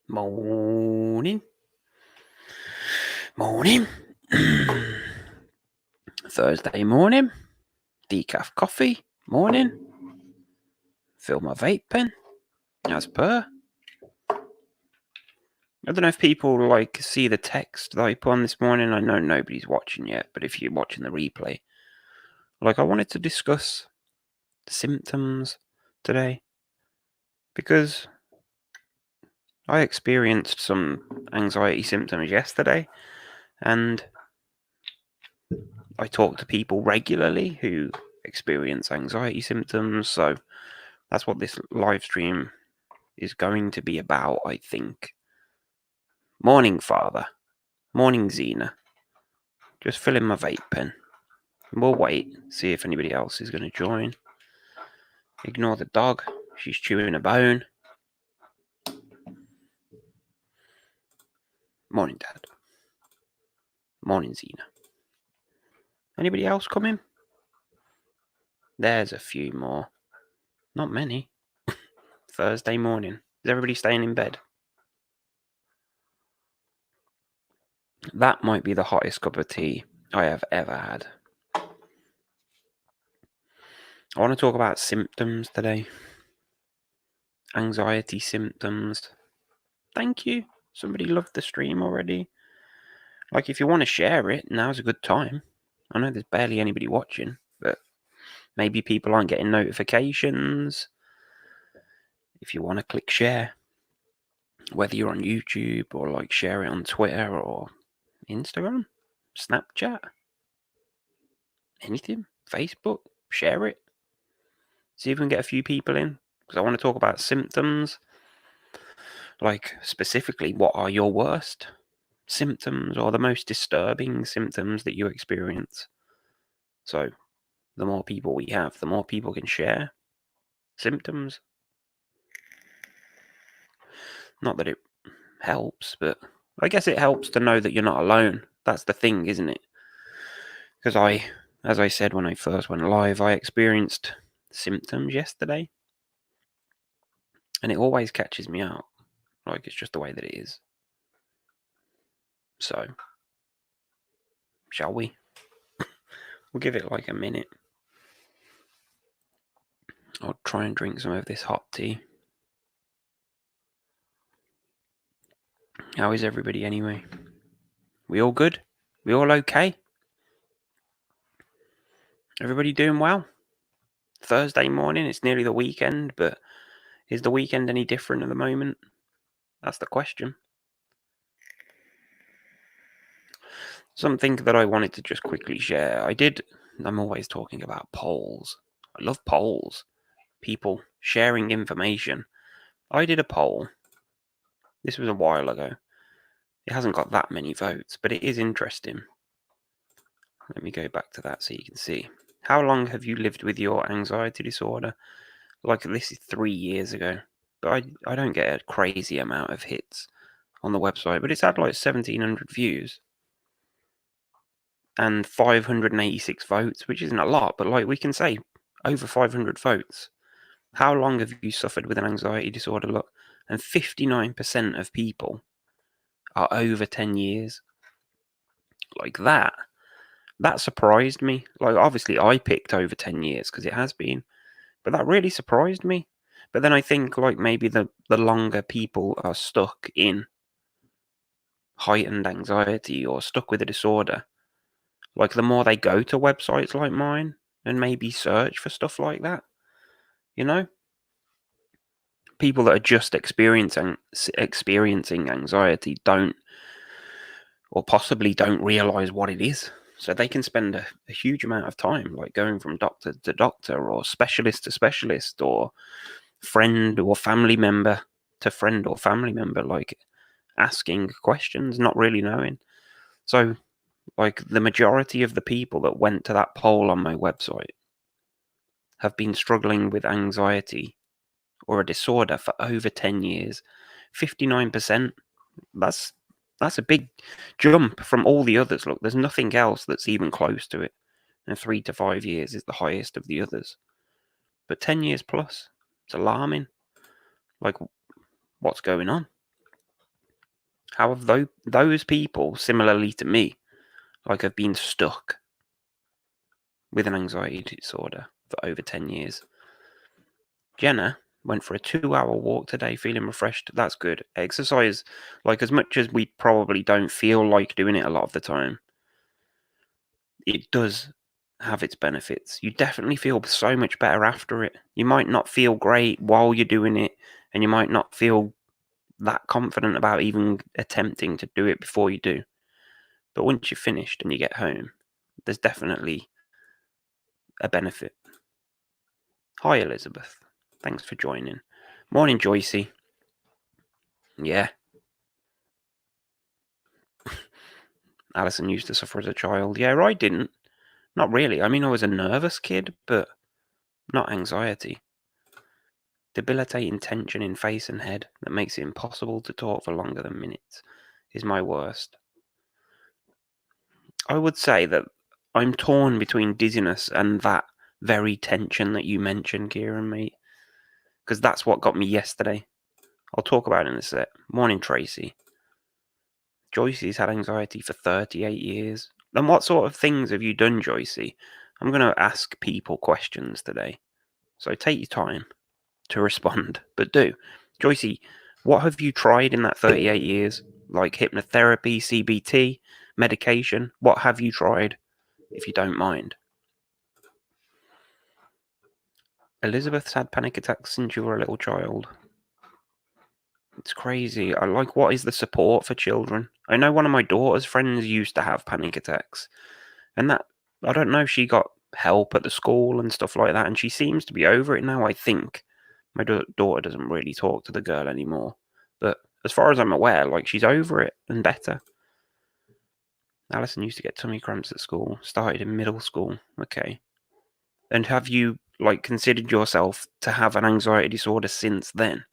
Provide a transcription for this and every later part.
Morning. Morning. Thursday morning. Decaf coffee. Morning. Fill my vape pen. As per. I don't know if people see the text that I put on this morning. I know nobody's watching yet, but if you're watching the replay, I wanted to discuss symptoms today because I experienced some anxiety symptoms yesterday, and I talk to people regularly who experience anxiety symptoms, so that's what this live stream is going to be about, I think. Morning, Father. Morning, Xena. Just fill in my vape pen. We'll wait, see if anybody else is going to join. Ignore the dog. She's chewing a bone. Morning, Dad. Morning, Xena. Anybody else coming? There's a few more. Not many. Thursday morning. Is everybody staying in bed? That might be the hottest cup of tea I have ever had. I want to talk about symptoms today. Anxiety symptoms. Thank you. Somebody loved the stream already. If you want to share it, now's a good time. I know there's barely anybody watching, but maybe people aren't getting notifications. If you want to click share, whether you're on YouTube or share it on Twitter or Instagram, Snapchat, anything, Facebook, share it. See if we can get a few people in, because I want to talk about symptoms. Specifically, what are your worst symptoms or the most disturbing symptoms that you experience? So the more people we have, the more people can share symptoms. Not that it helps, but I guess it helps to know that you're not alone. That's the thing, isn't it? Because as I said when I first went live, I experienced symptoms yesterday, and it always catches me out. It's just the way that it is. So, shall we? We'll give it a minute. I'll try and drink some of this hot tea. How is everybody anyway? We all good? We all okay? Everybody doing well? Thursday morning, it's nearly the weekend, but is the weekend any different at the moment? That's the question. Something that I wanted to just quickly share. I'm always talking about polls. I love polls. People sharing information. I did a poll. This was a while ago. It hasn't got that many votes, but it is interesting. Let me go back to that so you can see. How long have you lived with your anxiety disorder? This is 3 years ago, but I don't get a crazy amount of hits on the website, but it's had 1,700 views and 586 votes, which isn't a lot, but we can say over 500 votes. How long have you suffered with an anxiety disorder? Look, and 59% of people are over 10 years. That surprised me. Obviously I picked over 10 years because it has been, but that really surprised me. But then I think maybe the longer people are stuck in heightened anxiety or stuck with a disorder, the more they go to websites like mine and maybe search for stuff like that, people that are just experiencing anxiety don't, or possibly don't realize what it is. So they can spend a huge amount of time going from doctor to doctor or specialist to specialist or friend or family member to friend or family member, asking questions, not really knowing. So the majority of the people that went to that poll on my website have been struggling with anxiety or a disorder for over 10 years. 59%. That's a big jump from all the others. Look, there's nothing else that's even close to it. And 3 to 5 years is the highest of the others. But 10 years plus, it's alarming. What's going on? How have those people, similarly to me, like have been stuck with an anxiety disorder for over 10 years? Jenna went for a 2-hour walk today feeling refreshed. That's good. Exercise, like as much as we probably don't feel like doing it a lot of the time, it does have its benefits. You definitely feel so much better after it. You might not feel great while you're doing it, and you might not feel that confident about even attempting to do it before you do. But once you're finished and you get home, there's definitely a benefit. Hi, Elizabeth. Thanks for joining. Morning, Joycey. Yeah. Alison used to suffer as a child. Yeah, I didn't. Not really. I mean, I was a nervous kid, but not anxiety. Debilitating tension in face and head that makes it impossible to talk for longer than minutes is my worst. I would say that I'm torn between dizziness and that very tension that you mentioned, Kieran, mate. Because that's what got me yesterday. I'll talk about it in a sec. Morning, Tracy. Joycey's had anxiety for 38 years. And what sort of things have you done, Joycey? I'm going to ask people questions today. So take your time to respond, but do. Joycey, what have you tried in that 38 years? Like hypnotherapy, CBT, medication? What have you tried, if you don't mind? Elizabeth's had panic attacks since you were a little child. It's crazy. I like, what is the support for children? I know one of my daughter's friends used to have panic attacks, and that, I don't know if she got help at the school and stuff like that, and she seems to be over it now, I think. My daughter doesn't really talk to the girl anymore, but as far as I'm aware, like, she's over it and better. Alison used to get tummy cramps at school, started in middle school. Okay. And have you, like, considered yourself to have an anxiety disorder since then?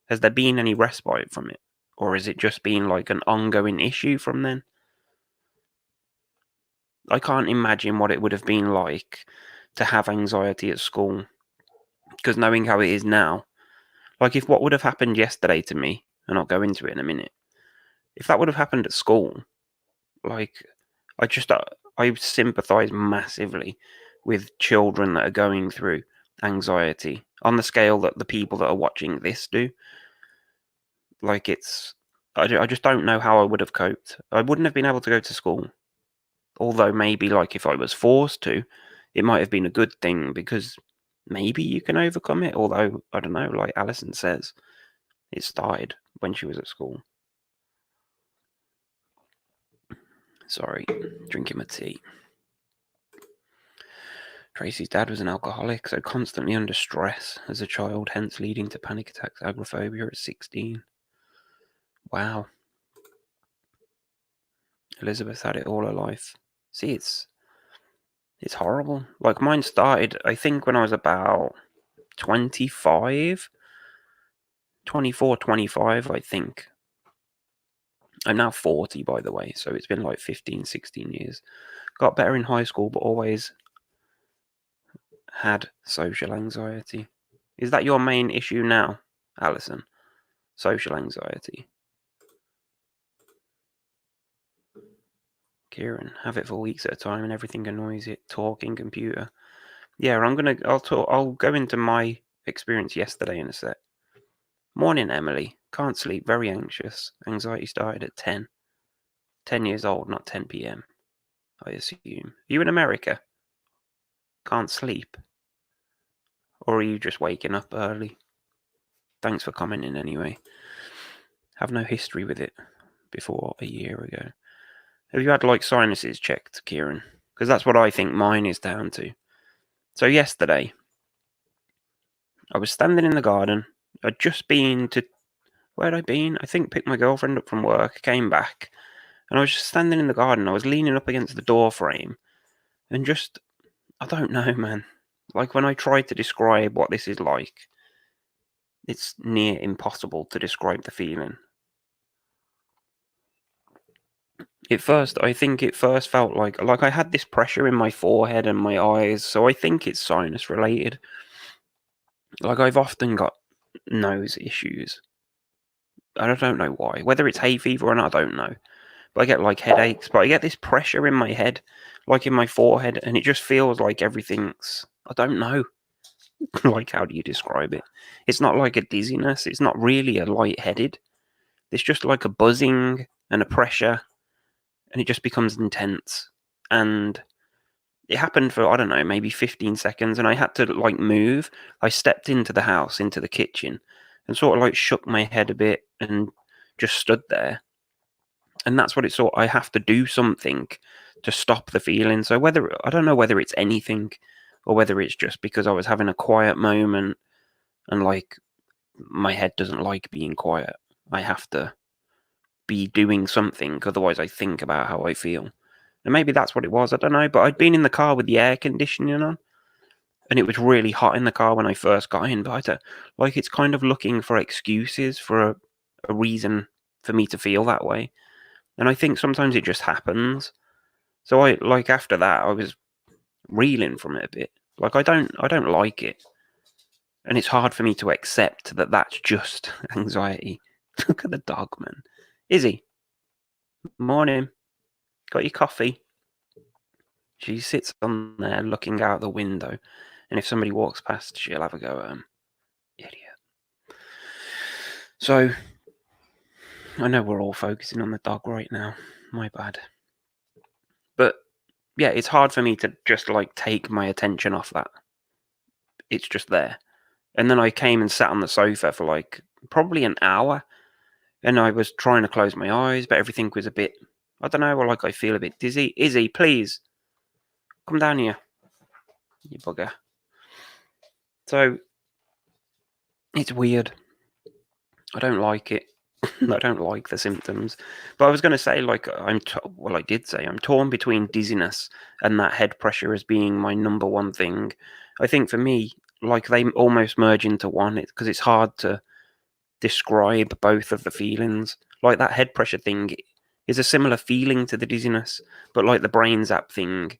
Has there been any respite from it? Or has it just been like an ongoing issue from then? I can't imagine what it would have been like to have anxiety at school. Because knowing how it is now, like, if what would have happened yesterday to me, and I'll go into it in a minute, if that would have happened at school, like, I sympathise massively with children that are going through anxiety on the scale that the people that are watching this do. Like, I just don't know how I would have coped. I wouldn't have been able to go to school. Although maybe, like, if I was forced to, it might have been a good thing because maybe you can overcome it. Although, I don't know, like Alison says, it started when she was at school. Sorry, drinking my tea. Tracy's dad was an alcoholic, so constantly under stress as a child, hence leading to panic attacks, agoraphobia at 16. Wow. Elizabeth had it all her life. See, it's horrible. Like, mine started, I think, when I was about 25, 24, 25, I think. I'm now 40, by the way, so it's been like 15, 16 years. Got better in high school, but always had social anxiety. Is that your main issue now, Alison? Social anxiety. Kieran, have it for weeks at a time and everything annoys it. Talking computer. Yeah, I'll go into my experience yesterday in a sec. Morning, Emily. Can't sleep, very anxious. Anxiety started at 10. 10 years old, not 10 p.m., I assume. Are you in America? Can't sleep? Or are you just waking up early? Thanks for commenting anyway. Have no history with it before a year ago. Have you had, like, sinuses checked, Kieran? Because that's what I think mine is down to. So yesterday, I was standing in the garden. I'd just been to... Where had I been? I think picked my girlfriend up from work, came back, and I was just standing in the garden. I was leaning up against the door frame, and just... I don't know, man. Like, when I try to describe what this is like, it's near impossible to describe the feeling. I think it first felt like I had this pressure in my forehead and my eyes, so I think it's sinus related. Like, I've often got nose issues. I don't know why. Whether it's hay fever or not, I don't know. But I get like headaches, but I get this pressure in my head, like in my forehead, and it just feels like everything's, I don't know. Like, how do you describe it? It's not like a dizziness. It's not really a lightheaded. It's just like a buzzing and a pressure, and it just becomes intense. And it happened for, I don't know, maybe 15 seconds, and I had to like move. I stepped into the house, into the kitchen, and sort of like shook my head a bit and just stood there. And that's what it's sort. I have to do something to stop the feeling. So whether, I don't know whether it's anything or whether it's just because I was having a quiet moment and like my head doesn't like being quiet. I have to be doing something, otherwise I think about how I feel. And maybe that's what it was, I don't know. But I'd been in the car with the air conditioning on, and it was really hot in the car when I first got in. But I don't, like, it's kind of looking for excuses for a reason for me to feel that way. And I think sometimes it just happens. So I, like, after that, I was reeling from it a bit. Like, I don't like it. And it's hard for me to accept that that's just anxiety. Look at the dog, man. Izzy, morning. Got your coffee? She sits on there looking out the window. And if somebody walks past, she'll have a go at 'em. Idiot. So, I know we're all focusing on the dog right now. My bad. But, yeah, it's hard for me to just, like, take my attention off that. It's just there. And then I came and sat on the sofa for, like, probably an hour. And I was trying to close my eyes, but everything was a bit, I don't know, like I feel a bit dizzy. Izzy, please, come down here, you bugger. So, it's weird. I don't like it. I don't like the symptoms. But I was going to say, like, I did say I'm torn between dizziness and that head pressure as being my number one thing. I think for me, like, they almost merge into one, because it's hard to describe both of the feelings. Like, that head pressure thing is a similar feeling to the dizziness, but like the brain zap thing,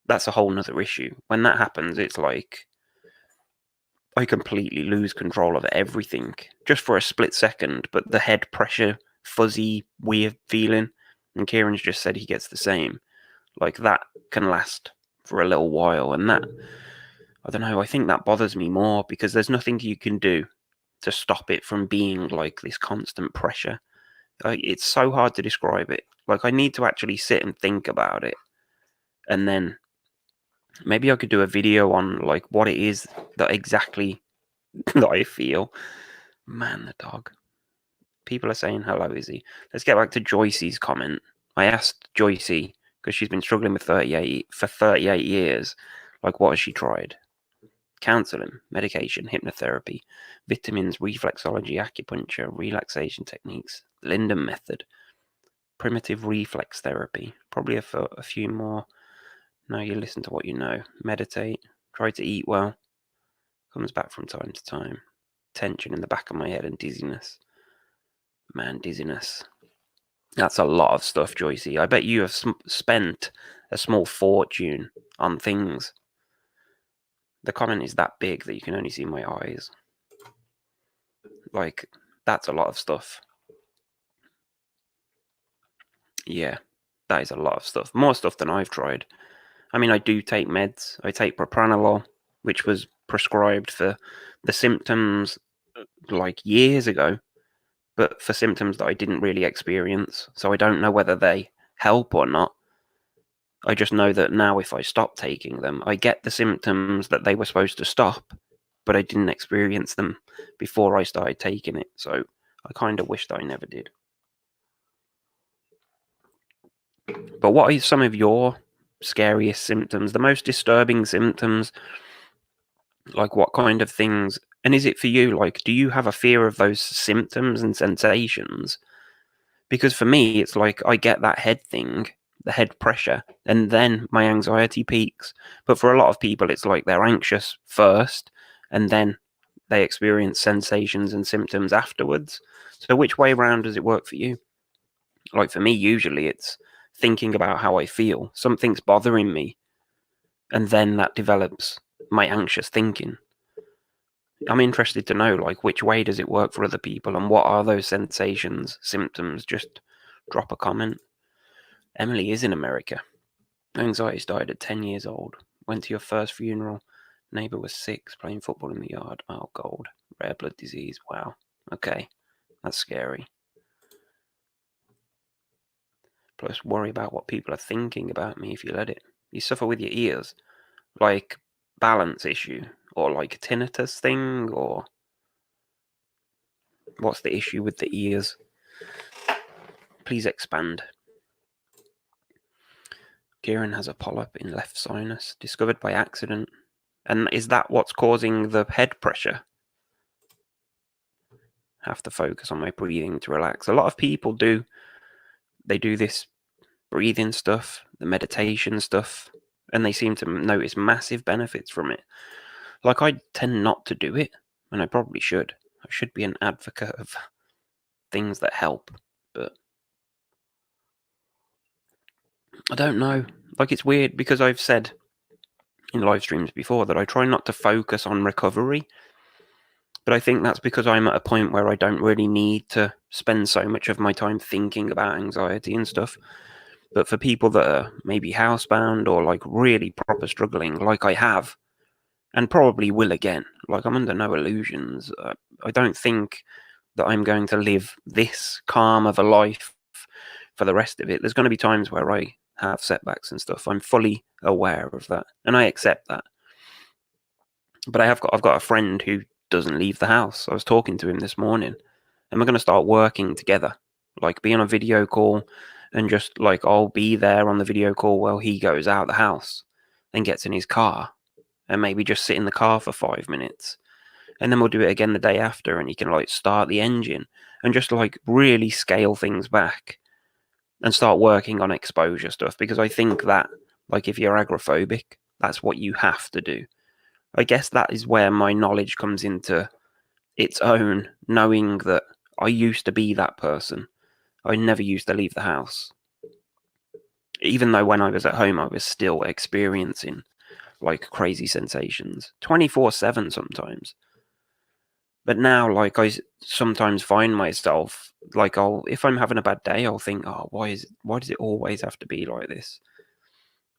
that's a whole nother issue. When that happens, it's like I completely lose control of everything just for a split second. But the head pressure, fuzzy, weird feeling, and Kieran's just said he gets the same. Like, that can last for a little while, and that, I don't know, I think that bothers me more because there's nothing you can do to stop it from being like this constant pressure. It's so hard to describe it. Like, I need to actually sit and think about it, and then maybe I could do a video on like what it is that exactly that I feel. Man, the dog. People are saying hello, Izzy. Let's get back to Joycey's comment. I asked Joycey, because she's been struggling with 38 years, like, what has she tried? Counseling, medication, hypnotherapy, vitamins, reflexology, acupuncture, relaxation techniques, Linden method, primitive reflex therapy, probably a few more. No, you listen to what you know. Meditate, try to eat well, comes back from time to time. Tension in the back of my head and dizziness. Man, dizziness. That's a lot of stuff, Joycey. I bet you have spent a small fortune on things. The comment is that big that you can only see my eyes. Like, that's a lot of stuff. Yeah, that is a lot of stuff. More stuff than I've tried. I mean, I do take meds. I take propranolol, which was prescribed for the symptoms like years ago, but for symptoms that I didn't really experience. So I don't know whether they help or not. I just know that now if I stop taking them, I get the symptoms that they were supposed to stop, but I didn't experience them before I started taking it. So I kind of wish that I never did. But what are some of your scariest symptoms, the most disturbing symptoms? Like, what kind of things? And is it for you, like, do you have a fear of those symptoms and sensations? Because for me, it's like I get that head thing, the head pressure, and then my anxiety peaks. But for a lot of people, it's like they're anxious first, and then they experience sensations and symptoms afterwards. So which way around does it work for you? Like, for me, usually it's thinking about how I feel. Something's bothering me, and then that develops my anxious thinking. I'm interested to know, like, which way does it work for other people, and what are those sensations, symptoms? Just drop a comment. Emily is in America. Anxiety started at 10 years old. Went to your first funeral. Neighbour was 6, playing football in the yard. Oh, gold. Rare blood disease. Wow. Okay. That's scary. Plus, worry about what people are thinking about me if you let it. You suffer with your ears. Like, balance issue. Or like a tinnitus thing, or what's the issue with the ears? Please expand. Kieran has a polyp in left sinus, discovered by accident. And is that what's causing the head pressure? Have to focus on my breathing to relax. A lot of people do. They do this breathing stuff, the meditation stuff, and they seem to notice massive benefits from it. Like, I tend not to do it, and I probably should. I should be an advocate of things that help, but I don't know. Like, it's weird because I've said in live streams before that I try not to focus on recovery, but I think that's because I'm at a point where I don't really need to spend so much of my time thinking about anxiety and stuff. But for people that are maybe housebound or like really proper struggling, like I have, and probably will again, like, I'm under no illusions. I don't think that I'm going to live this calm of a life for the rest of it. There's going to be times where I have setbacks and stuff. I'm fully aware of that, and I accept that. But I've got a friend who doesn't leave the house. I was talking to him this morning, and we're going to start working together, like be on a video call, and just like I'll be there on the video call while he goes out the house and gets in his car, and maybe just sit in the car for 5 minutes, and then we'll do it again the day after, and he can like start the engine and just like really scale things back and start working on exposure stuff, because I think that, like, if you're agoraphobic, that's what you have to do. I guess that is where my knowledge comes into its own, knowing that I used to be that person. I never used to leave the house. Even though when I was at home, I was still experiencing like crazy sensations 24/7 sometimes. But now, like, I sometimes find myself, like, if I'm having a bad day, I'll think, oh, why does it always have to be like this?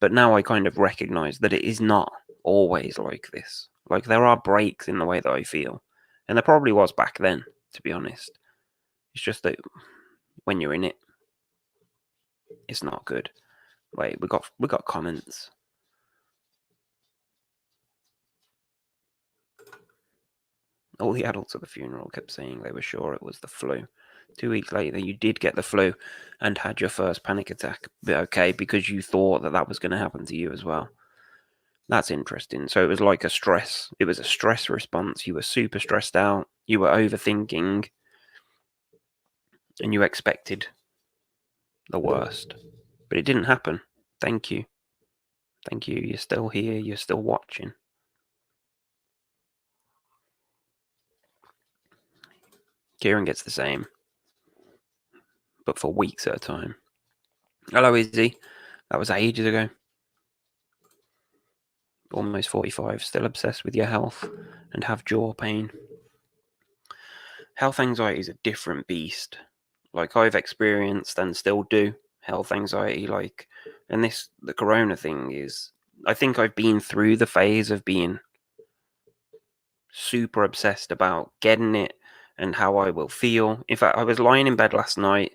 But now I kind of recognize that it is not always like this. Like, there are breaks in the way that I feel. And there probably was back then, to be honest. It's just that when you're in it, it's not good. Wait, we got comments. All the adults at the funeral kept saying they were sure it was the flu. 2 weeks later, you did get the flu and had your first panic attack. Okay, because you thought that was going to happen to you as well. That's interesting. So it was like it was a stress response. You were super stressed out. You were overthinking. And you expected the worst. But it didn't happen. Thank you. Thank you. You're still here. You're still watching. Kieran gets the same, but for weeks at a time. Hello, Izzy. That was ages ago. Almost 45, still obsessed with your health and have jaw pain. Health anxiety is a different beast. Like, I've experienced and still do health anxiety, like, and the corona thing is, I think I've been through the phase of being super obsessed about getting it and how I will feel. In fact, I was lying in bed last night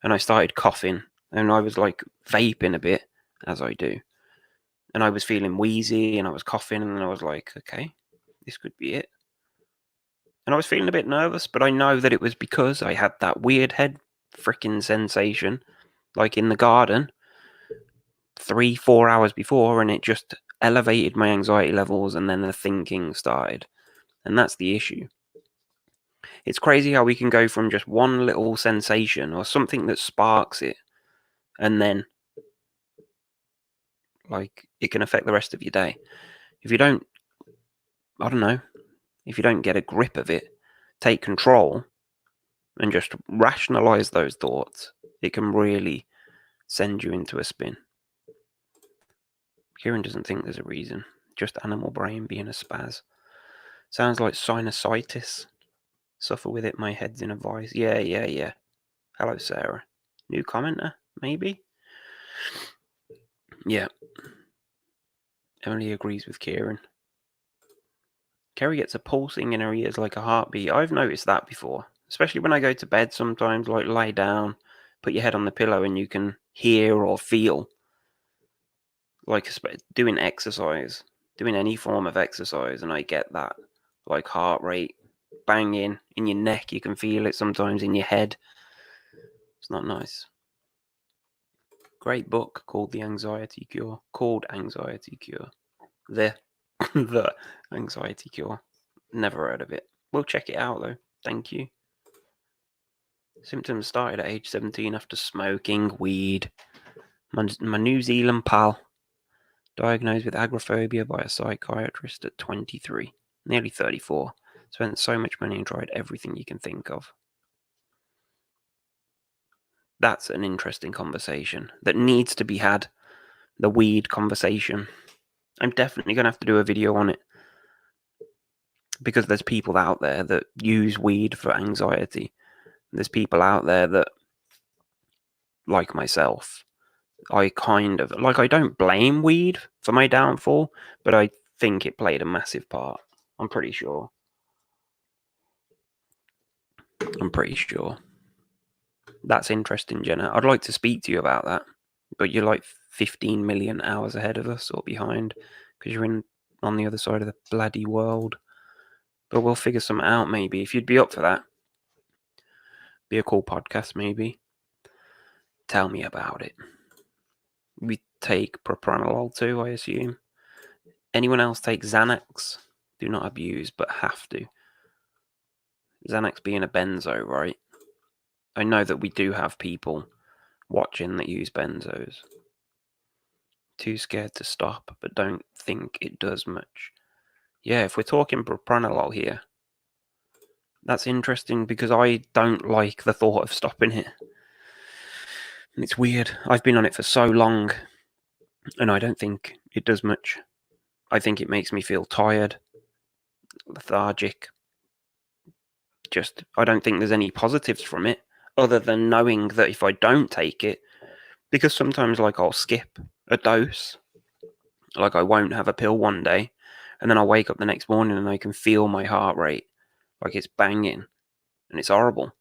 and I started coughing, and I was like vaping a bit, as I do. And I was feeling wheezy and I was coughing, and I was like, okay, this could be it. And I was feeling a bit nervous, but I know that it was because I had that weird head freaking sensation, like in the garden, 3-4 hours before, and it just elevated my anxiety levels, and then the thinking started. And that's the issue. It's crazy how we can go from just one little sensation or something that sparks it, and then, like, it can affect the rest of your day. If you don't, I don't know, if you don't get a grip of it, take control, and just rationalize those thoughts, it can really send you into a spin. Kieran doesn't think there's a reason, just animal brain being a spaz. Sounds like sinusitis. Suffer with it, my head's in a vice. Yeah. Hello, Sarah. New commenter, maybe? Yeah. Emily agrees with Kieran. Kerry gets a pulsing in her ears like a heartbeat. I've noticed that before, especially when I go to bed sometimes, like lie down, put your head on the pillow and you can hear or feel, like doing exercise, doing any form of exercise, and I get that, like heart rate banging in your neck. You can feel it sometimes in your head. It's not nice. Great book called The Anxiety Cure. The The Anxiety Cure. Never heard of it. We'll check it out though. Thank you. Symptoms started at age 17 after smoking weed. My New Zealand pal, diagnosed with agoraphobia by a psychiatrist at 23, nearly 34. Spent so much money and tried everything you can think of. That's an interesting conversation that needs to be had. The weed conversation. I'm definitely going to have to do a video on it, because there's people out there that use weed for anxiety. There's people out there that, like myself, I don't blame weed for my downfall, but I think it played a massive part. I'm pretty sure. That's interesting, Jenna. I'd like to speak to you about that, but you're like 15 million hours ahead of us or behind, because you're on the other side of the bloody world. But we'll figure something out, maybe, if you'd be up for that. Be a cool podcast, maybe. Tell me about it. We take propranolol too, I assume. Anyone else take Xanax? Do not abuse, but have to. Xanax being a benzo, right? I know that we do have people watching that use benzos. Too scared to stop, but don't think it does much. Yeah, if we're talking propranolol here, that's interesting, because I don't like the thought of stopping it. It's weird. I've been on it for so long, and I don't think it does much. I think it makes me feel tired, lethargic. I don't think there's any positives from it, other than knowing that if I don't take it, because sometimes, like, I'll skip a dose, like I won't have a pill one day, and then I'll wake up the next morning and I can feel my heart rate, like it's banging, and it's horrible.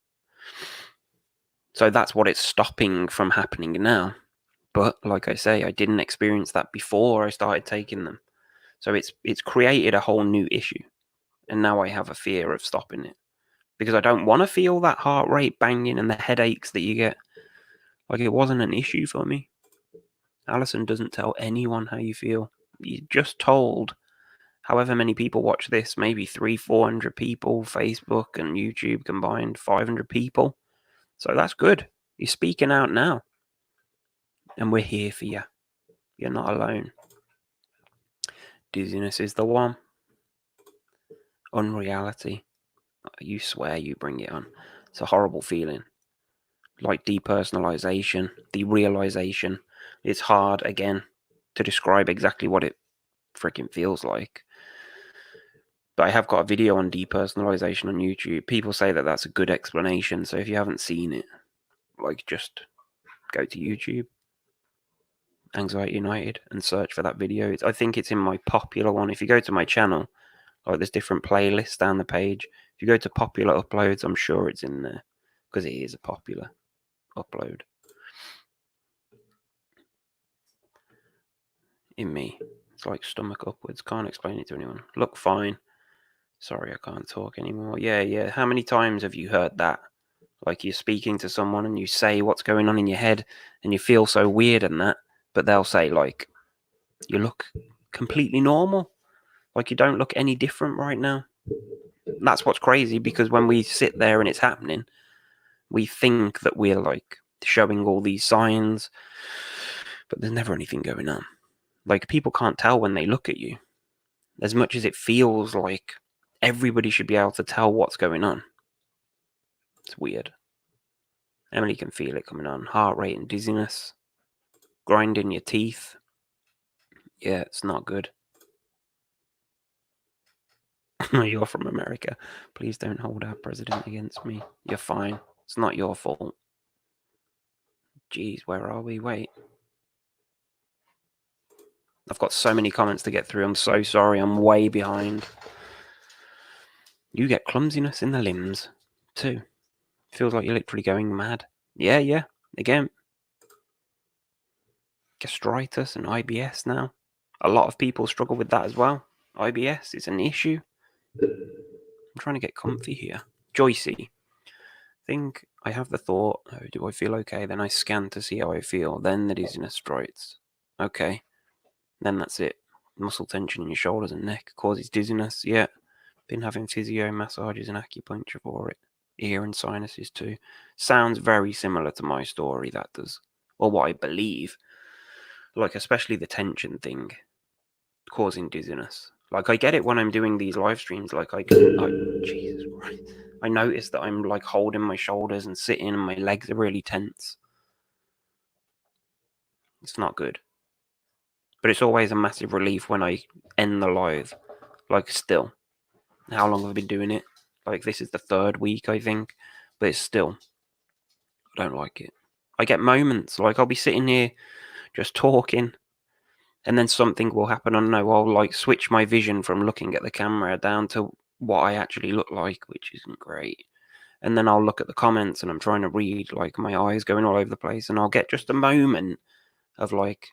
So that's what it's stopping from happening now. But like I say, I didn't experience that before I started taking them. So it's created a whole new issue, and now I have a fear of stopping it, because I don't want to feel that heart rate banging and the headaches that you get. Like, it wasn't an issue for me. Alison doesn't tell anyone how you feel. You just told however many people watch this, maybe 300-400 people, Facebook and YouTube combined, 500 people. So that's good. You're speaking out now. And we're here for you. You're not alone. Dizziness is the one. Unreality. You swear you bring it on. It's a horrible feeling. Like depersonalization, derealization. It's hard, again, to describe exactly what it freaking feels like. But I have got a video on depersonalization on YouTube. People say that that's a good explanation. So if you haven't seen it, like, just go to YouTube, Anxiety United, and search for that video. I think it's in my popular one. If you go to my channel, like, there's different playlists down the page. If you go to popular uploads, I'm sure it's in there, because it is a popular upload. In me, it's like stomach upwards. Can't explain it to anyone. Look fine. Sorry, I can't talk anymore. Yeah. How many times have you heard that? Like, you're speaking to someone and you say what's going on in your head and you feel so weird and that, but they'll say, like, you look completely normal. Like, you don't look any different right now. That's what's crazy, because when we sit there and it's happening, we think that we're, like, showing all these signs, but there's never anything going on. Like, people can't tell when they look at you. As much as it feels like everybody should be able to tell what's going on. It's weird. Emily can feel it coming on. Heart rate and dizziness. Grinding your teeth. Yeah, it's not good. You're from America. Please don't hold our president against me. You're fine. It's not your fault. Jeez, where are we? Wait. I've got so many comments to get through. I'm so sorry. I'm way behind. You get clumsiness in the limbs, too. Feels like you're literally going mad. Yeah. Again, gastritis and IBS now. A lot of people struggle with that as well. IBS is an issue. I'm trying to get comfy here. Joycey. Think I have the thought, oh, do I feel okay? Then I scan to see how I feel. Then the dizziness strikes. Okay. Then that's it. Muscle tension in your shoulders and neck causes dizziness. Yeah. Been having physio, massages, and acupuncture for it. Ear and sinuses too. Sounds very similar to my story, that does. Or what I believe. Like, especially the tension thing causing dizziness. Like, I get it when I'm doing these live streams. Like, Jesus Christ. I notice that I'm, like, holding my shoulders and sitting and my legs are really tense. It's not good. But it's always a massive relief when I end the live. Like, still. How long have I been doing it? Like, this is the 3rd week, I think. But it's still, I don't like it. I get moments, like, I'll be sitting here just talking, and then something will happen. I don't know, I'll, like, switch my vision from looking at the camera down to what I actually look like, which isn't great. And then I'll look at the comments, and I'm trying to read, like, my eyes going all over the place, and I'll get just a moment of, like,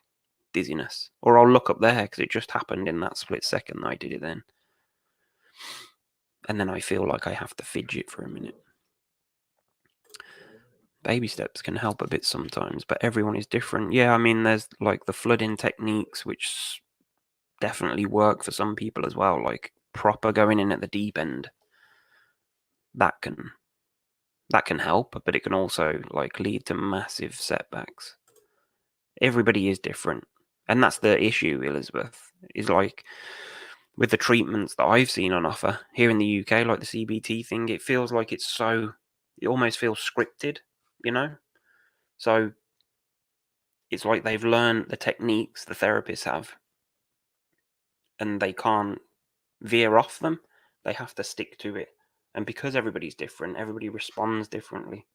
dizziness. Or I'll look up there, because it just happened in that split second that I did it then. And then I feel like I have to fidget for a minute. Baby steps can help a bit sometimes, but everyone is different. Yeah, I mean, there's like the flooding techniques, which definitely work for some people as well, like proper going in at the deep end. That can help, but it can also like lead to massive setbacks. Everybody is different. And that's the issue, Elizabeth, is like with the treatments that I've seen on offer here in the UK, like the CBT thing, it feels like it almost feels scripted, you know? So it's like they've learned the techniques the therapists have, and they can't veer off them. They have to stick to it. And because everybody's different, everybody responds differently.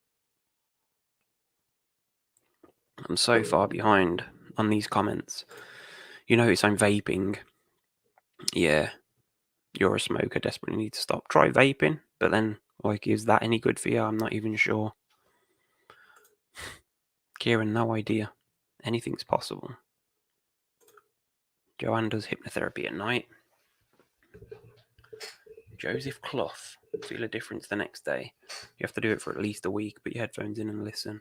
I'm so far behind on these comments. You notice I'm vaping. Yeah, you're a smoker, desperately need to stop. Try vaping, but then, like, is that any good for you? I'm not even sure. Kieran, no idea. Anything's possible. Joanne does hypnotherapy at night. Joseph Clough. Feel a difference the next day. You have to do it for at least a week, put your headphones in and listen.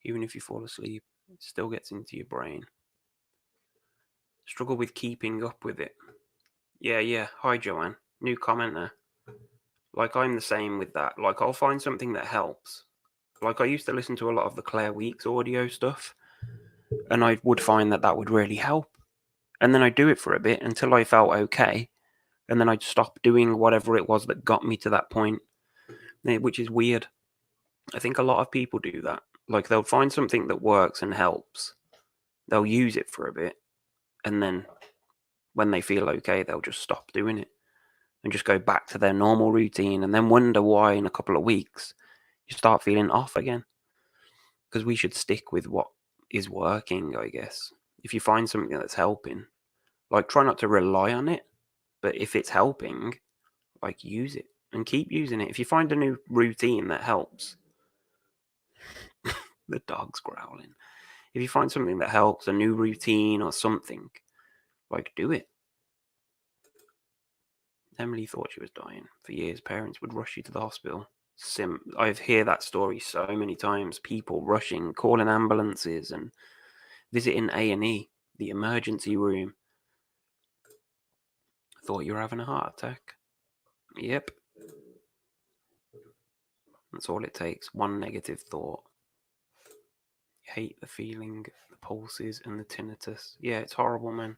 Even if you fall asleep, it still gets into your brain. Struggle with keeping up with it. Yeah. Hi, Joanne. New commenter. Like, I'm the same with that. Like, I'll find something that helps. Like, I used to listen to a lot of the Claire Weeks audio stuff, and I would find that would really help. And then I'd do it for a bit until I felt okay, and then I'd stop doing whatever it was that got me to that point, which is weird. I think a lot of people do that. Like, they'll find something that works and helps. They'll use it for a bit, and then when they feel okay, they'll just stop doing it and just go back to their normal routine, and then wonder why in a couple of weeks you start feeling off again. Because we should stick with what is working, I guess. If you find something that's helping, like, try not to rely on it, but if it's helping, like, use it and keep using it. If you find a new routine that helps, the dog's growling. If you find something that helps, a new routine or something, like, do it. Emily thought she was dying. For years, parents would rush you to the hospital. I've heard that story so many times. People rushing, calling ambulances, and visiting A&E, the emergency room. Thought you were having a heart attack. Yep. That's all it takes. One negative thought. You hate the feeling, the pulses, and the tinnitus. Yeah, it's horrible, man.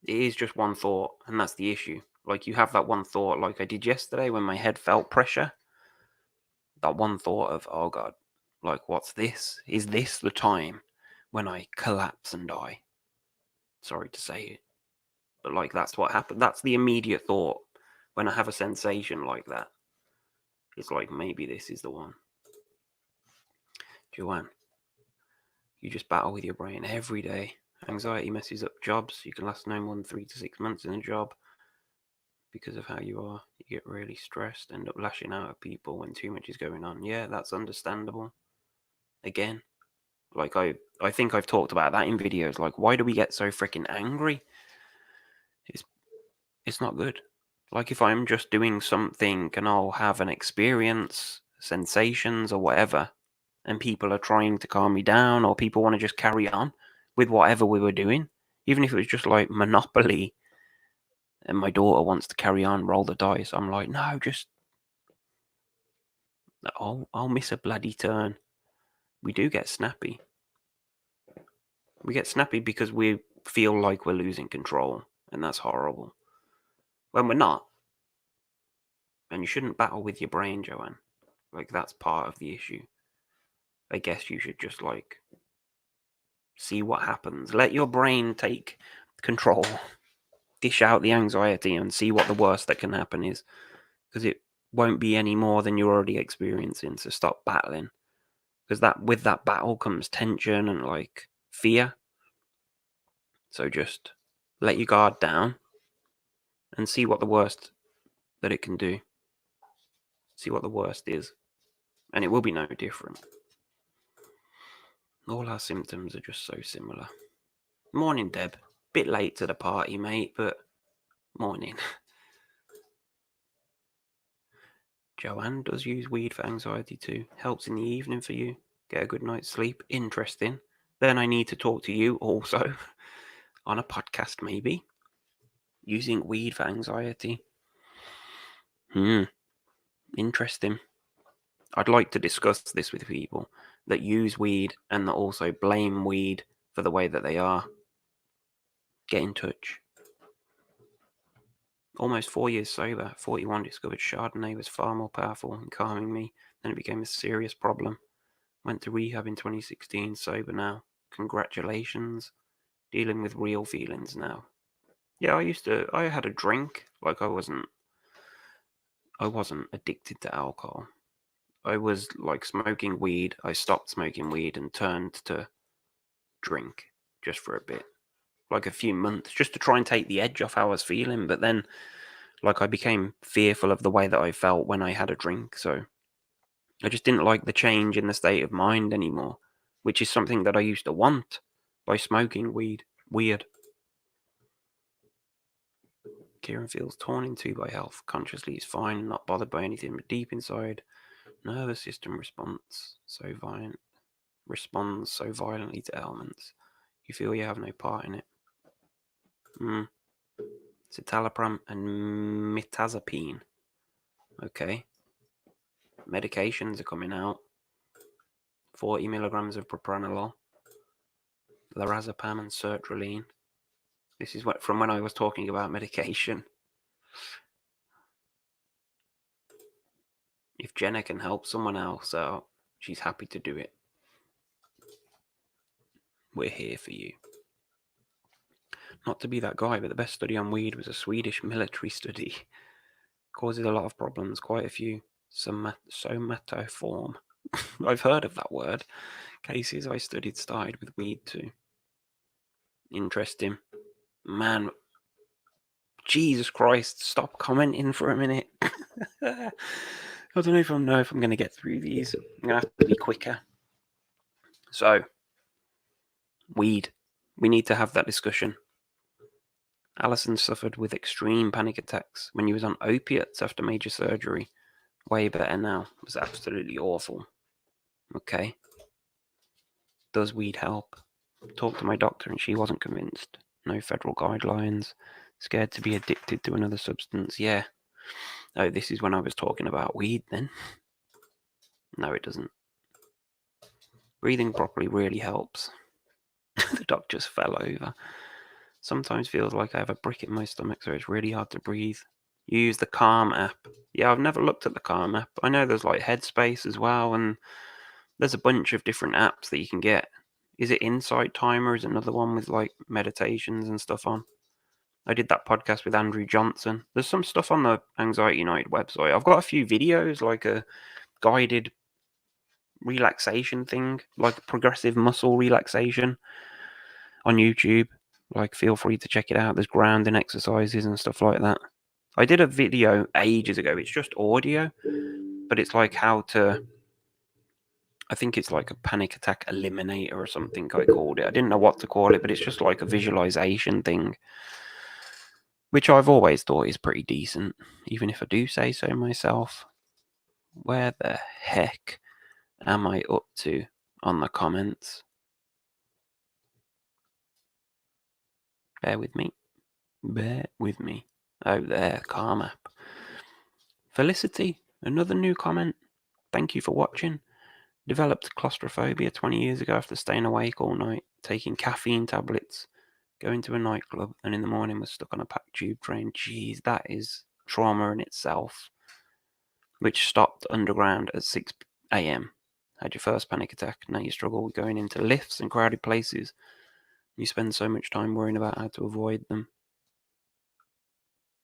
It is just one thought, and that's the issue. Like, you have that one thought, like I did yesterday when my head felt pressure. That one thought of, oh God, like, what's this? Is this the time when I collapse and die? Sorry to say it. But like, that's what happened. That's the immediate thought when I have a sensation like that. It's like, maybe this is the one. Joanne, you just battle with your brain every day. Anxiety messes up jobs. You can last no more than 3 to 6 months in a job because of how you are. You get really stressed, end up lashing out at people when too much is going on. Yeah, that's understandable. Again, like I think I've talked about that in videos. Like, why do we get so freaking angry? It's not good. Like, if I'm just doing something and I'll have an experience, sensations or whatever, and people are trying to calm me down, or people want to just carry on with whatever we were doing, even if it was just like Monopoly, and my daughter wants to carry on, roll the dice, I'm like, no, just I'll miss a bloody turn. We do get snappy. We get snappy because we feel like we're losing control, and that's horrible. When we're not. And you shouldn't battle with your brain, Joanne. Like, that's part of the issue. I guess you should just, like, see what happens. Let your brain take control. Dish out the anxiety and see what the worst that can happen is. Because it won't be any more than you're already experiencing, so stop battling. Because with that battle comes tension and, like, fear. So just let your guard down and see what the worst that it can do. See what the worst is. And it will be no different. All our symptoms are just so similar. Morning, Deb. Bit late to the party, mate, but morning. Joanne does use weed for anxiety too. Helps in the evening for you. Get a good night's sleep. Interesting. Then I need to talk to you also on a podcast, maybe. Using weed for anxiety. Interesting. I'd like to discuss this with people that use weed and that also blame weed for the way that they are. Get in touch. Almost 4 years sober, 41, discovered Chardonnay was far more powerful in calming me. Then it became a serious problem. Went to rehab in 2016, sober now. Congratulations. Dealing with real feelings now. Yeah, I had a drink. Like, I wasn't addicted to alcohol. I was like smoking weed. I stopped smoking weed and turned to drink just for a bit. Like a few months, just to try and take the edge off how I was feeling. But then, like, I became fearful of the way that I felt when I had a drink. So I just didn't like the change in the state of mind anymore, which is something that I used to want by smoking weed. Weird. Kieran feels torn in two by health. Consciously is fine, not bothered by anything, but deep inside, nervous system responds so violently to ailments. You feel you have no part in it. Citalopram and mirtazapine. Okay. Medications are coming out. 40 milligrams of propranolol, lorazepam and sertraline. This is from when I was talking about medication. If Jenna can help someone else out, she's happy to do it. We're here for you. Not to be that guy, but the best study on weed was a Swedish military study. Causes a lot of problems, quite a few. Somatoform. I've heard of that word. Cases I studied started with weed too. Interesting. Man, Jesus Christ, stop commenting for a minute. I don't know if I'm going to get through these. I'm going to have to be quicker. So, weed. We need to have that discussion. Alison suffered with extreme panic attacks when he was on opiates after major surgery. Way better now. It was absolutely awful. Okay. Does weed help? Talked to my doctor and she wasn't convinced. No federal guidelines. Scared to be addicted to another substance. Yeah. Oh, this is when I was talking about weed then. No, it doesn't. Breathing properly really helps. The doc just fell over. Sometimes feels like I have a brick in my stomach, so it's really hard to breathe. Use the Calm app. Yeah, I've never looked at the Calm app. I know there's like Headspace as well, and there's a bunch of different apps that you can get. Is it Insight Timer? Is another one with like meditations and stuff on? I did that podcast with Andrew Johnson. There's some stuff on the Anxiety United website. I've got a few videos, like a guided relaxation thing, like progressive muscle relaxation on YouTube. Like, feel free to check it out. There's grounding exercises and stuff like that. I did a video ages ago. It's just audio, but it's like how to, I think it's like a panic attack eliminator or something I called it. I didn't know what to call it, but it's just like a visualization thing, which I've always thought is pretty decent, even if I do say so myself. Where the heck am I up to on the comments? Bear with me. Bear with me. Oh, there, Calm app. Felicity, another new comment. Thank you for watching. Developed claustrophobia 20 years ago after staying awake all night, taking caffeine tablets, going to a nightclub, and in the morning was stuck on a packed tube train. Jeez, that is trauma in itself. Which stopped underground at 6 a.m. Had your first panic attack. Now you struggle with going into lifts and crowded places. You spend so much time worrying about how to avoid them.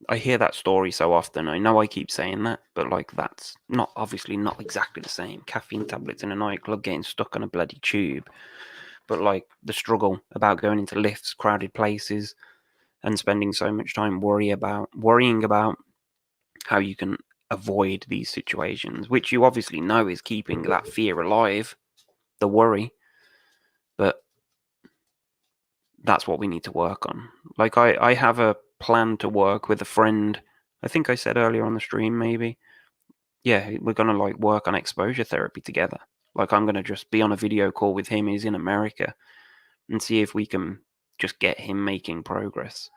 I hear that story so often. I know I keep saying that, but like that's not obviously not exactly the same. Caffeine tablets in a nightclub, getting stuck on a bloody tube. But like the struggle about going into lifts, crowded places, and spending so much time worrying about how you can avoid these situations, which you obviously know is keeping that fear alive, the worry. But that's what we need to work on. Like I have a plan to work with a friend. I think I said earlier on the stream, maybe. Yeah, we're gonna like work on exposure therapy together. Like I'm gonna just be on a video call with him. He's in America, and see if we can just get him making progress.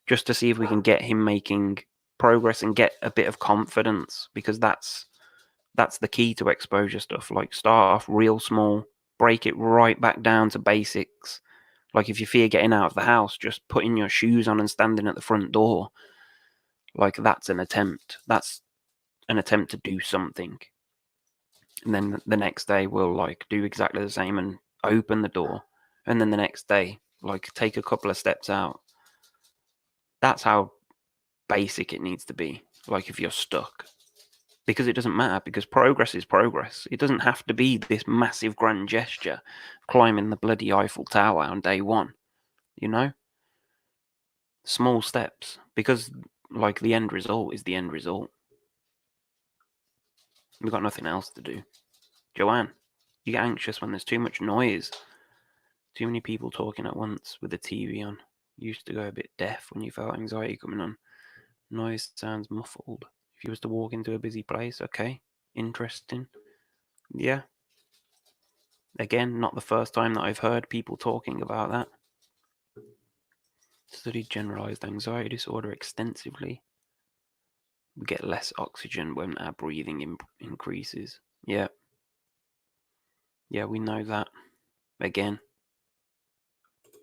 Just to see if we can get him making progress and get a bit of confidence, because that's the key to exposure stuff. Like start off real small, break it right back down to basics. Like if you fear getting out of the house, just putting your shoes on and standing at the front door. Like that's an attempt. That's an attempt to do something. And then the next day we'll like do exactly the same and open the door. And then the next day, like take a couple of steps out. That's how basic it needs to be. Like if you're stuck. Because it doesn't matter, because progress is progress. It doesn't have to be this massive grand gesture, climbing the bloody Eiffel Tower on day one, you know? Small steps, because like the end result is the end result. We've got nothing else to do. Joanne, you get anxious when there's too much noise. Too many people talking at once with the TV on. You used to go a bit deaf when you felt anxiety coming on. Noise sounds muffled. If you was to walk into a busy place, okay, interesting. Yeah. Again, not the first time that I've heard people talking about that. Studied generalized anxiety disorder extensively. We get less oxygen when our breathing increases. Yeah. Yeah, we know that. Again.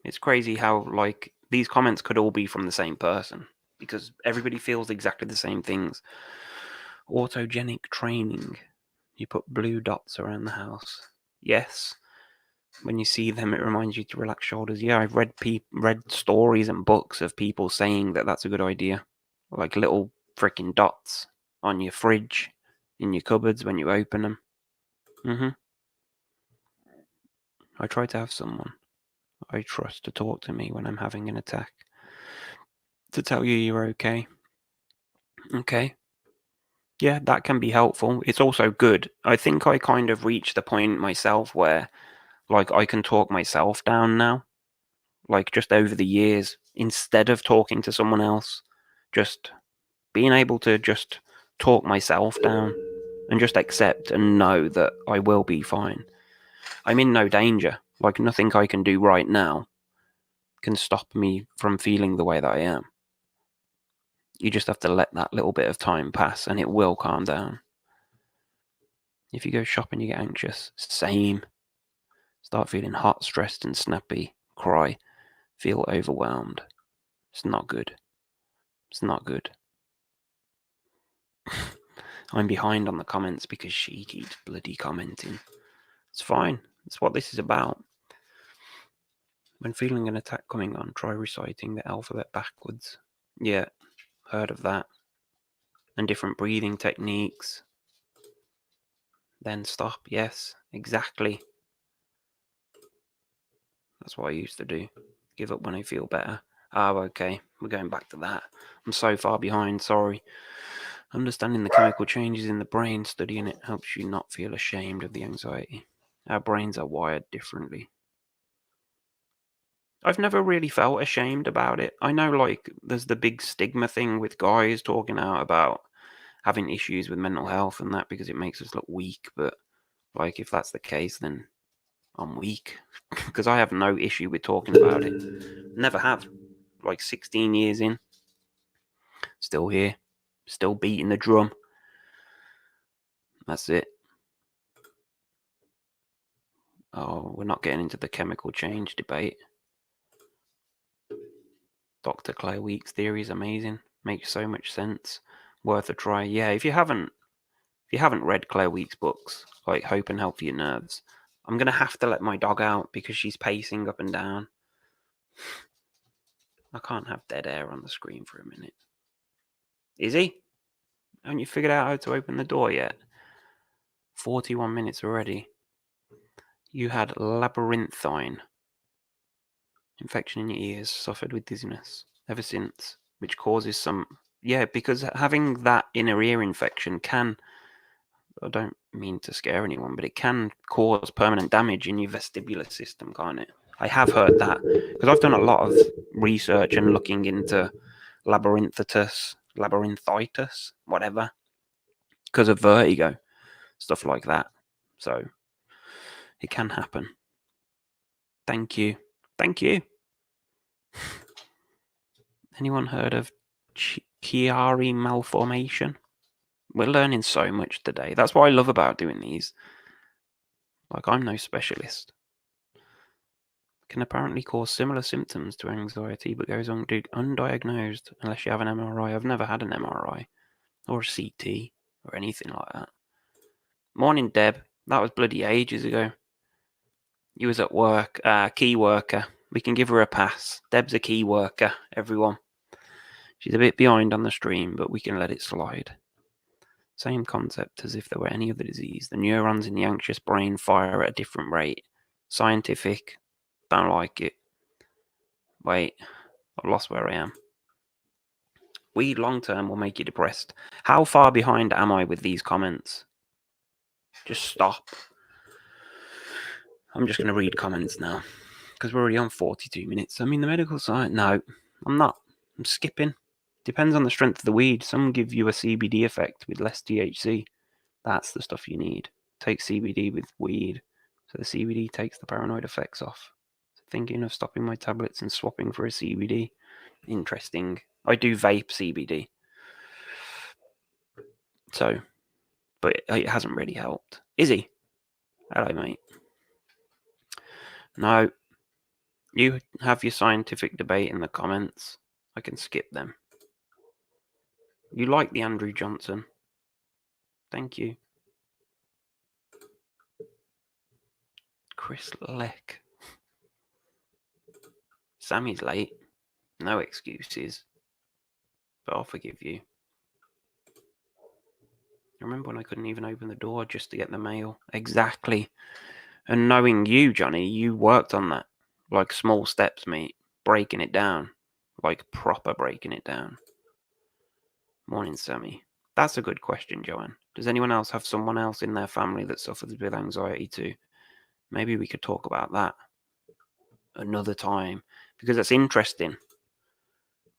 It's crazy how, like, these comments could all be from the same person, because everybody feels exactly the same things. Autogenic training. You put blue dots around the house. Yes. When you see them, it reminds you to relax shoulders. Yeah, I've read stories and books of people saying that that's a good idea. Like little freaking dots on your fridge, in your cupboards when you open them. I try to have someone I trust to talk to me when I'm having an attack. To tell you you're okay. Okay. Yeah, that can be helpful. It's also good. I think I kind of reached the point myself where, like, I can talk myself down now. Like, just over the years, instead of talking to someone else, just being able to just talk myself down and just accept and know that I will be fine. I'm in no danger. Like, nothing I can do right now can stop me from feeling the way that I am. You just have to let that little bit of time pass and it will calm down. If you go shopping, you get anxious. Same. Start feeling hot, stressed, and snappy. Cry. Feel overwhelmed. It's not good. It's not good. I'm behind on the comments because she keeps bloody commenting. It's fine. That's what this is about. When feeling an attack coming on, try reciting the alphabet backwards. Yeah, heard of that. And different breathing techniques. Then stop. Yes, exactly. That's what I used to do. Give up when I feel better. Oh, okay. We're going back to that. I'm so far behind, sorry. Understanding the chemical changes in the brain, studying it helps you not feel ashamed of the anxiety. Our brains are wired differently. I've never really felt ashamed about it. I know, like, there's the big stigma thing with guys talking out about having issues with mental health and that because it makes us look weak. But, like, if that's the case, then I'm weak. Because I have no issue with talking about it. Never have. Like, 16 years in. Still here. Still beating the drum. That's it. Oh, we're not getting into the chemical change debate. Dr. Claire Week's theory is amazing. Makes so much sense. Worth a try. Yeah, if you haven't read Claire Week's books, like Hope and Help for Your Nerves, I'm gonna have to let my dog out because she's pacing up and down. I can't have dead air on the screen for a minute. Is he? Haven't you figured out how to open the door yet? 41 minutes already. You had labyrinthine infection in your ears, suffered with dizziness ever since, which causes some. Yeah, because having that inner ear infection can. I don't mean to scare anyone, but it can cause permanent damage in your vestibular system, can't it? I have heard that because I've done a lot of research and looking into labyrinthitis, whatever, because of vertigo, stuff like that. So it can happen. Thank you. Thank you. Anyone heard of Chiari malformation? We're learning so much today. That's what I love about doing these. Like, I'm no specialist. Can apparently cause similar symptoms to anxiety, but goes on undiagnosed unless you have an MRI. I've never had an MRI or a CT or anything like that. Morning, Deb. That was bloody ages ago. You was at work. Key worker. We can give her a pass. Deb's a key worker, everyone. She's a bit behind on the stream, but we can let it slide. Same concept as if there were any other disease. The neurons in the anxious brain fire at a different rate. Scientific. Don't like it. Wait, I've lost where I am. Weed long term will make you depressed. How far behind am I with these comments? Just stop. I'm just going to read comments now because we're already on 42 minutes. I mean, the medical side. No, I'm not. I'm skipping. Depends on the strength of the weed. Some give you a CBD effect with less THC. That's the stuff you need. Take CBD with weed. So the CBD takes the paranoid effects off. So thinking of stopping my tablets and swapping for a CBD. Interesting. I do vape CBD. So, but it hasn't really helped. Is he? Hello, mate. No. You have your scientific debate in the comments. I can skip them. You like the Andrew Johnson. Thank you. Chris Leck. Sammy's late. No excuses. But I'll forgive you. I remember when I couldn't even open the door just to get the mail. Exactly. And knowing you, Johnny, you worked on that. Like small steps, mate. Breaking it down. Like proper breaking it down. Morning, Sammy. That's a good question, Joanne. Does anyone else have someone else in their family that suffers with anxiety too? Maybe we could talk about that another time because that's interesting.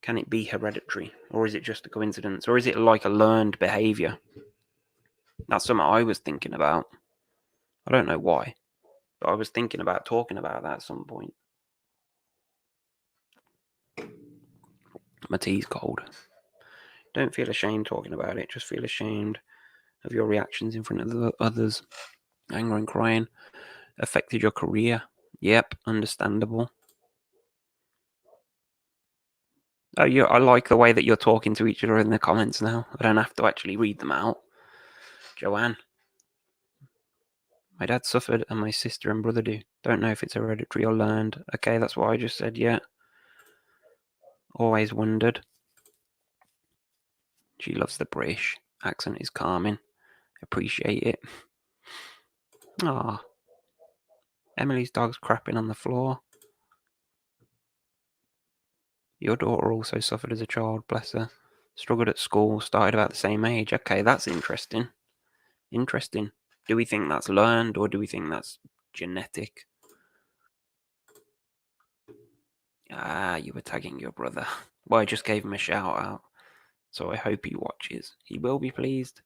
Can it be hereditary or is it just a coincidence or is it like a learned behavior? That's something I was thinking about. I don't know why, but I was thinking about talking about that at some point. My tea's cold. Don't feel ashamed talking about it. Just feel ashamed of your reactions in front of the others. Anger and crying affected your career. Yep, understandable. Oh, I like the way that you're talking to each other in the comments now. I don't have to actually read them out. Joanne. My dad suffered and my sister and brother do. Don't know if it's hereditary or learned. Okay, that's what I just said, yeah. Always wondered. She loves the British accent. Is calming. Appreciate it. Ah, Emily's dog's crapping on the floor. Your daughter also suffered as a child, bless her. Struggled at school, started about the same age. Okay, that's interesting. Interesting. Do we think that's learned or do we think that's genetic? Ah, you were tagging your brother. Well, I just gave him a shout out, so I hope he watches. He will be pleased.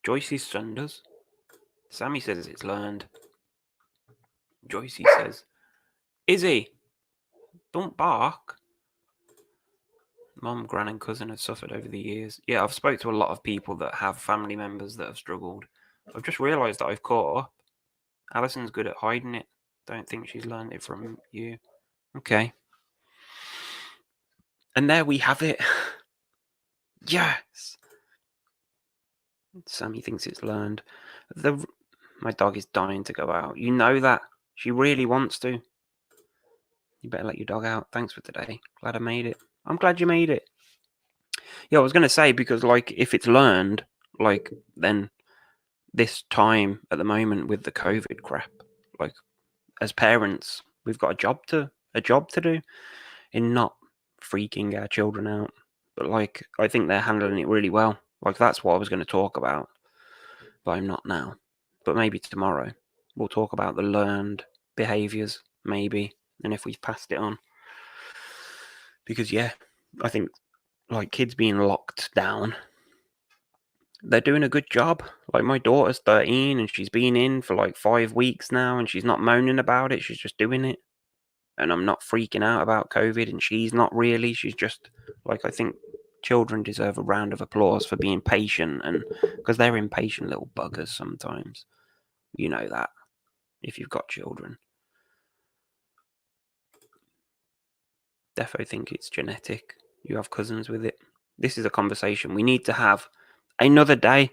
Joyce's son does. Sammy says it's learned. Joycey says, Izzy, don't bark. Mum, gran and cousin have suffered over the years. Yeah, I've spoke to a lot of people that have family members that have struggled. I've just realised that I've caught up. Alison's good at hiding it. Don't think she's learned it from you. Okay. And there we have it. Yes. Sammy thinks it's learned. My dog is dying to go out. You know that. She really wants to. You better let your dog out. Thanks for today. Glad I made it. I'm glad you made it. Yeah, I was going to say, because, like, if it's learned, like, then this time at the moment with the COVID crap, like, as parents, we've got a job to do in not freaking our children out. But, like, I think they're handling it really well. Like, that's what I was going to talk about, but I'm not now. But maybe tomorrow we'll talk about the learned behaviours, maybe, and if we've passed it on. Because, yeah, I think, like, kids being locked down, they're doing a good job. Like, my daughter's 13 and she's been in for like 5 weeks now and she's not moaning about it. She's just doing it. And I'm not freaking out about COVID and she's not really. She's just, like, I think children deserve a round of applause for being patient, and because they're impatient little buggers sometimes. You know that if you've got children. Defo think it's genetic. You have cousins with it. This is a conversation we need to have another day.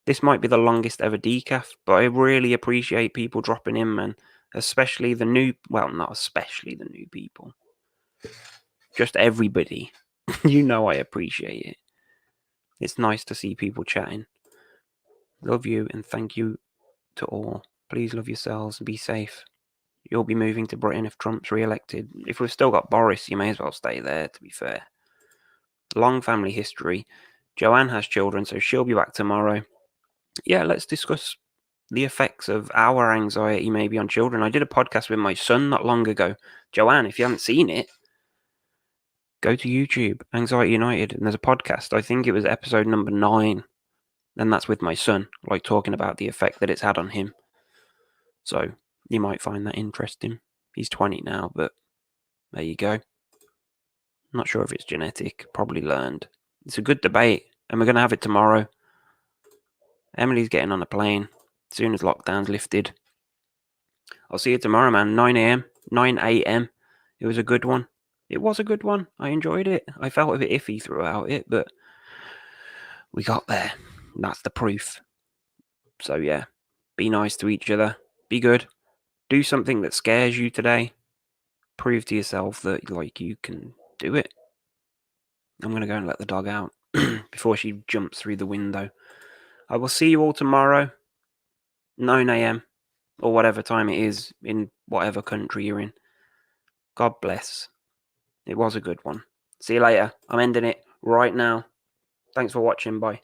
This might be the longest ever decaf, but I really appreciate people dropping in, man. Especially the new, well, not especially the new people. Just everybody. You know I appreciate it. It's nice to see people chatting. Love you and thank you to all. Please love yourselves and be safe. You'll be moving to Britain if Trump's re-elected. If we've still got Boris, you may as well stay there, to be fair. Long family history. Joanne has children, so she'll be back tomorrow. Yeah, let's discuss the effects of our anxiety maybe on children. I did a podcast with my son not long ago. Joanne, if you haven't seen it, go to YouTube, Anxiety United, and there's a podcast. I think it was episode number 9, and that's with my son, like talking about the effect that it's had on him. So you might find that interesting. He's 20 now, but there you go. Not sure if it's genetic, probably learned. It's a good debate, and we're going to have it tomorrow. Emily's getting on a plane as soon as lockdown's lifted. I'll see you tomorrow, man. 9 a.m. 9 a.m. It was a good one. It was a good one. I enjoyed it. I felt a bit iffy throughout it, but we got there. That's the proof. So, yeah, be nice to each other. Be good. Do something that scares you today. Prove to yourself that, like, you can do it. I'm going to go and let the dog out before she jumps through the window. I will see you all tomorrow, 9 a.m. or whatever time it is in whatever country you're in. God bless. It was a good one. See you later. I'm ending it right now. Thanks for watching. Bye.